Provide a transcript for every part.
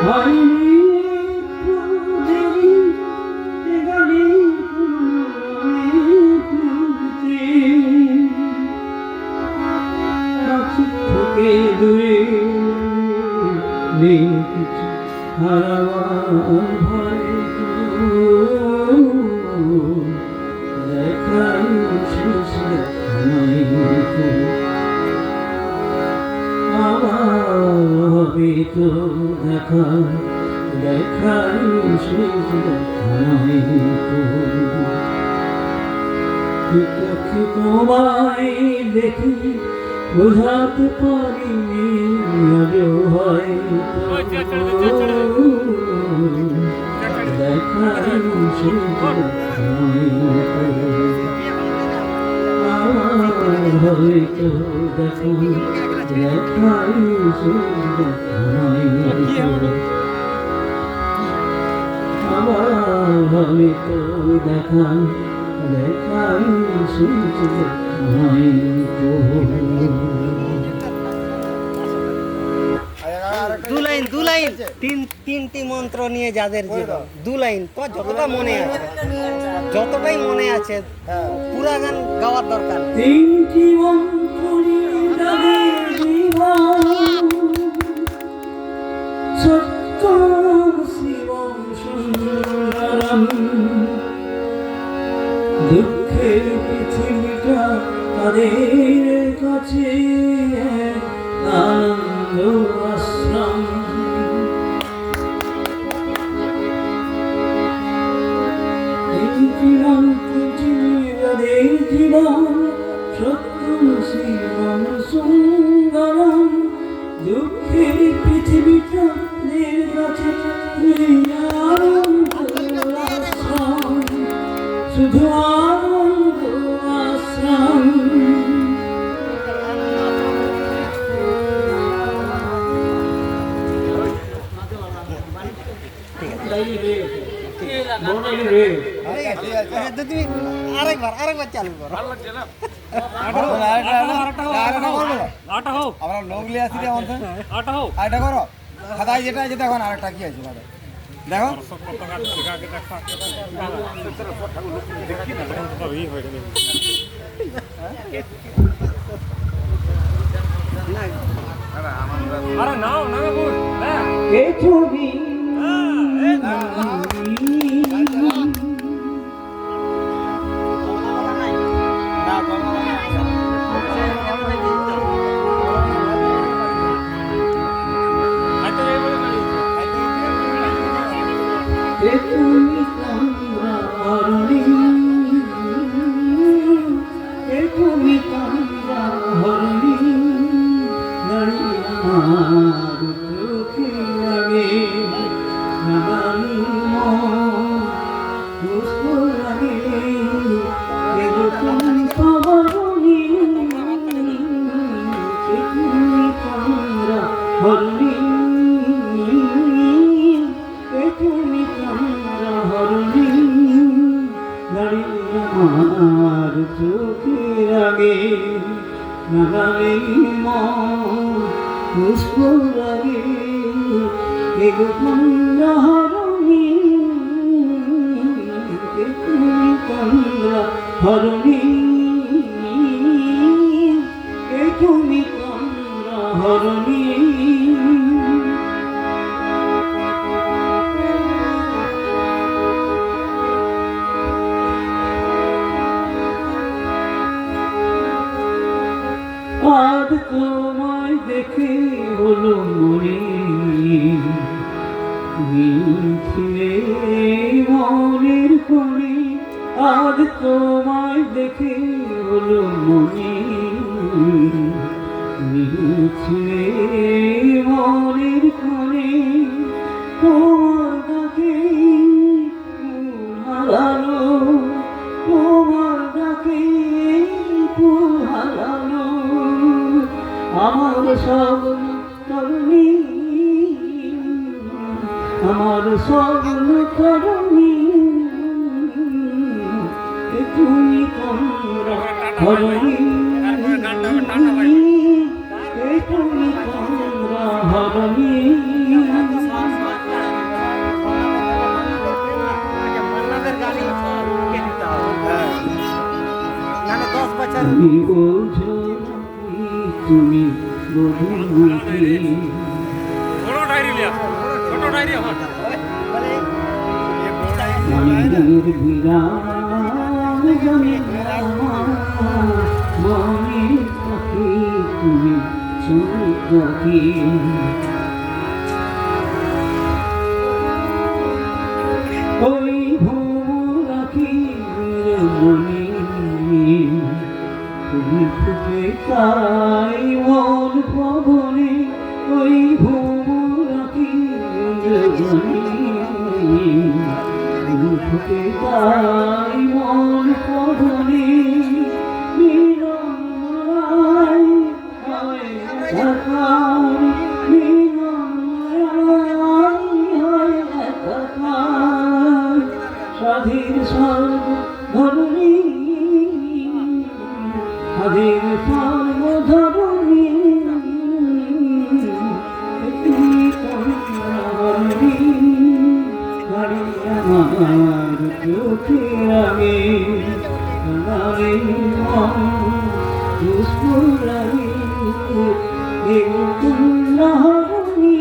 হয়নি একটু দেরি এগালি ফুলতে কাছে থেকে দূরে নেই কিছু হারাবার ভয় দেখাই শেষ নাই আবার হবে তো দেখা দেখাই শেষ নাই চোখে তোমায় দেখি বোঝাতে পারিনি আজও হয়তো দেখাই শেষ হয়তো দেখো দেখাই আবার হয়তো দেখা দেখাই দু লাইন তিনটি মন্ত্র নিয়ে যাদের জীবন দু লাইন তো যতটা মনে আছে যতটাই মনে আছে পুরা গান গাওয়ার দরকার তিনটি মন্ত্র নিয়ে যাদের জীবন সত্যম শিবম সুন্দরম দুঃখের পৃথিবীটা তাদের কাছে আনন্দ আশ্রম তিনটি মন্ত্র নিয়ে তাদের জীবন সত্যম শিবম সুন্দরম দুঃখের পৃথিবীটা তাদের কাছে আনন্দ আশ্রম শুধু আনন্দ আশ্রম তুমি আরেকবার চালু করো আমরা লোকলি আছি আরেকটা করো খাতায় যেটা আছে দেখো আরেকটা কি আছে দেখো আরে নাও না বল এ ছবি তুমি কামরা হরণি তুমি কামরা হরণি দাঁড়িয়ে আমার চোখে লাগে নাগানি মুস্কো লাগে এরকম পাবনি তুমি কামরা হরণি তুমি কামরা হরণি দাঁড়িয়ে আমার চোখে আগে নাগালে মুস্কো লাগে এগো কামরা হরণি তুমি কামরা হরণি তুমি কামরা হরণি আজ তোমায় দেখে হলো মনে মিছিলে মনের কোণে আজ তোমায় দেখে হলো মনে মিছিলে মনের কোণে তোমার ডাকে হারালো তোমার ডাকে হারালো আমার স্বপ্ন তরুণী আমার স্বপ্ন তরুণী তুমি কামরা হরণি তুমি কামরা হরণি তুমি বোঝো কি তুমি বোঝো কি বড় ডায়েরি লিয়া ছোট ডায়েরি আমার মনের বিরাম জমে মনের পাখি তুমি সুখী ওই ভূরাখি মনে তুমি ফুটে তাই মন পবনে ওই ভূরাখি তুমি ফুটে তাই মন পবনে মিলনায় হয় একাকার মিলনায় হয় একাকার স্বাধীন সর্ব ধরণী স্বাধীন সর্ব ধরণী তুমি কন্যা আমার চোখে আমি আমি মুস্কুরাই নাহনি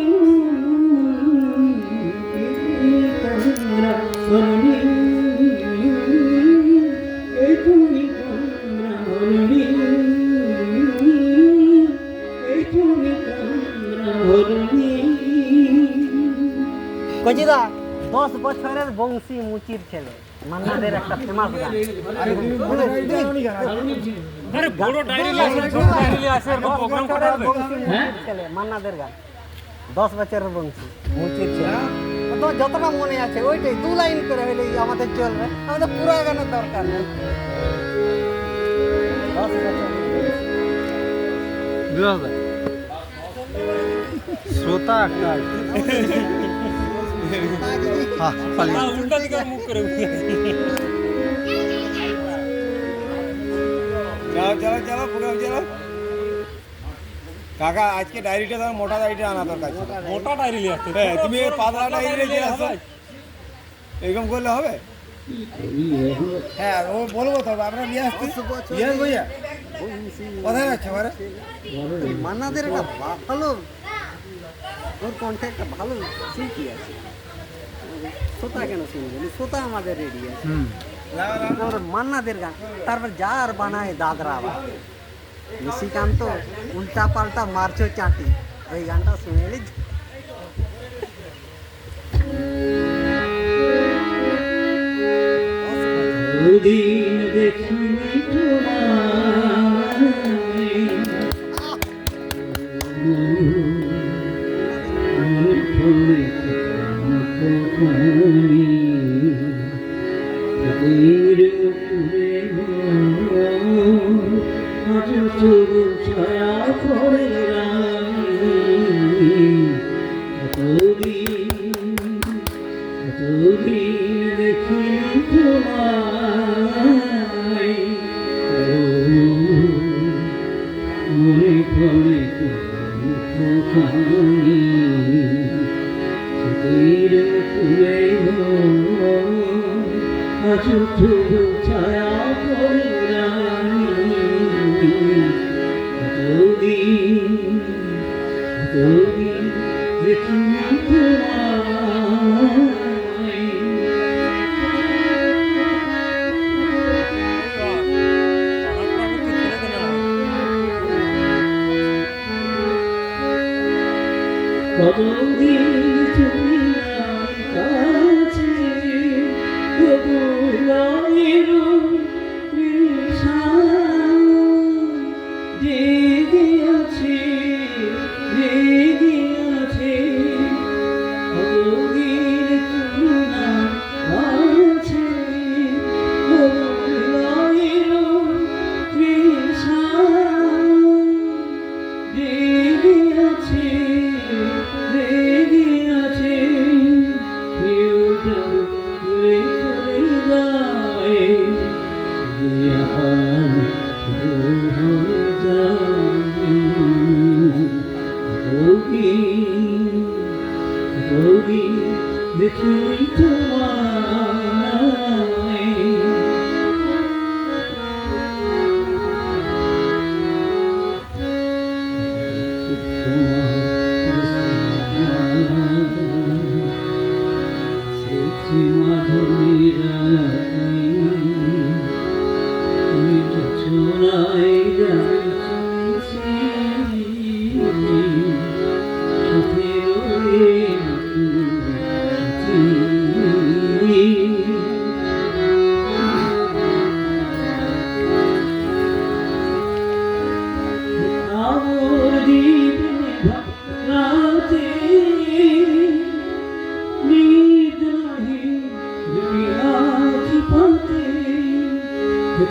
তুমি কজিদা 10 বছরের বংশী মুচির ছেলে মান্নাদের একটা ফেমাস গান আরে বড় ডায়েরি লিয়া ছোট ডায়েরি লিয়া আছে এরকম প্রোগ্রাম করা হবে বংশী মুচির ছেলে মান্নাদের গান 10 বছরের বংশী মুচির ছেলে তো যতটা মনে আছে ওইটাই 2 লাইন করে হইলে আমাদের চলবে আমাদের পুরো গানের দরকার নেই 10 বছর শ্রোতা একটা উল্টা দিকে মুখ করে চলো চলো চলো প্রোগ্রাম চলো কাকা আজকে ডায়েরিটা তোমার মোটা ডায়েরিটা আনা দরকার ছিল। মোটা ডায়েরি লিয়া আছে হ্যাঁ তুমি এই পাতলা ডায়েরি নিয়ে আসো এরকম করলে হবে হ্যাঁ ও বলবো তো আমরা নিয়ে আসছি ইয়ে ভাইয়া কোথায় যাচ্ছে মানে মান্নাদের একটা ভালো ওর কণ্ঠে একটা ভালো শিল্পী আছে শ্রোতা কেন শুনবেন শ্রোতা আমাদের রেডি আছে আমরা মান্নাদের গান তারপর যার বানায় দাদরা আবার নিশিকান্ত উল্টা পাল্টা মারছো চাটি ওই গানটা শুনে এলি দুদিন দেখিনি ছায়া করে দেখিনি তোমায় মনে পড়ে তোমায় ফুলে আজ ছায়া করে দেখিনি তোমায় কতদিন তুমি কাছে কবুলের তৃষা জেগে আছে কতদিন তুমি কাছে কবুলের তৃষা জেগে আছে দেখি তোমায়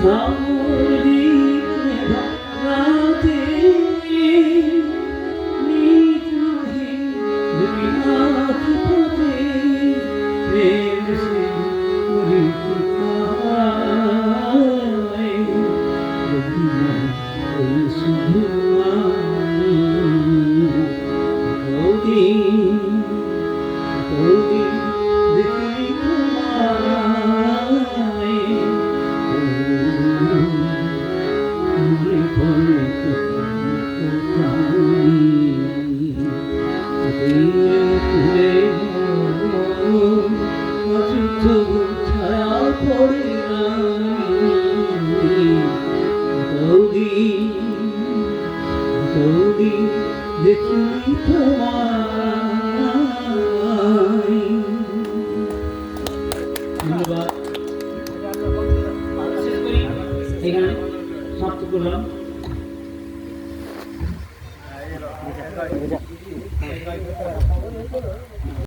থামো